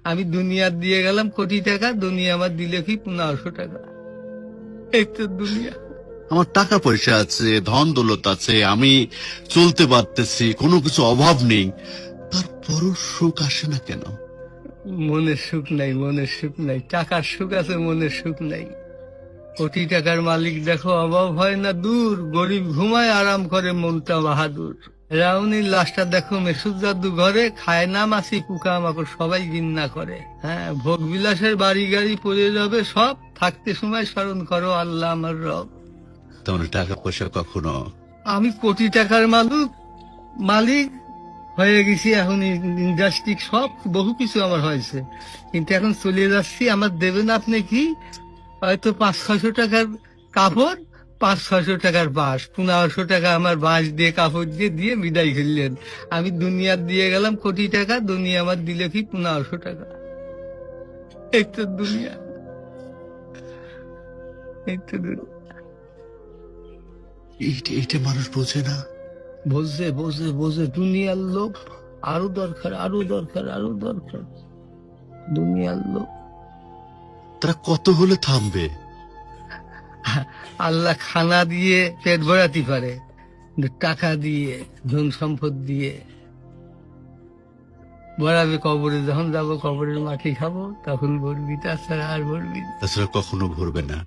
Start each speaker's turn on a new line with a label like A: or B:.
A: আমি দুনিয়া দিয়ে গেলাম কোটি টাকা, দুনিয়া আমার দিলে কি 1500 টাকা। এই তো দুনিয়া।
B: আমার টাকা পয়সা আছে, ধন দৌলত আছে, আমি চলতে পারতেছি, কোনো কিছু অভাব নেই, তারপরও সুখ আসে না কেন?
A: মনের সুখ নাই, মনের সুখ নাই। টাকার সুখ আছে, মনের সুখ নাই। কোটি টাকার মালিক দেখো অভাব হয় না দূর, গরিব ঘুমায় আরাম করে মনটা বাহাদুর। রাউনির লাশটা দেখো মেসুদ দাদু ঘরে, খায় না মাছি পোকা মাকড় সবাই ঘৃণা করে। হ্যাঁ, ভোগ বিলাসের বাড়ি গাড়ি পড়ে যাবে সব, থাকতে সময় স্মরণ করো আল্লাহ আমার রব।
B: তেমন টাকা পয়সা কখনো
A: আমি কোটি টাকার মালিক হয়ে গেছি, এখন ইন্ডাস্ট্রি সব বহু কিছু আমার হয়েছে, কিন্তু এখন চলে যাচ্ছি। আমার দেবেন আপনি কি? হয়তো 500-600 টাকার কাপড়, 500-600 টাকার বাঁশ, 1500 টাকা আমার বাঁশ দিয়ে কাপড় দিয়ে দিয়ে বিদায় করলেন। আমি দুনিয়া দিয়ে গেলাম কোটি টাকা, দুনিয়া আমার দিলে কি 1500 টাকা। এই তো দুনিয়া, এই তো দুনিয়া।
B: এইটা মানুষ বোঝে না।
A: বোঝে বোঝে বোঝে, দুনিয়ার লোভ আরো দরকার, আরো দরকার, আরো দরকার। দুনিয়ার লোভ।
B: তারা কত হলে থামবে?
A: আল্লাহ খানা দিয়ে পেট ভরাতে পারে, কিন্তু টাকা দিয়ে, ধন সম্পদ দিয়ে ভরাবে কবরে। যখন যাবো কবরের মাটি খাবো তখন ভরবি, তাছাড়া আর ভরবি না।
B: তাছাড়া কখনো ভরবে না।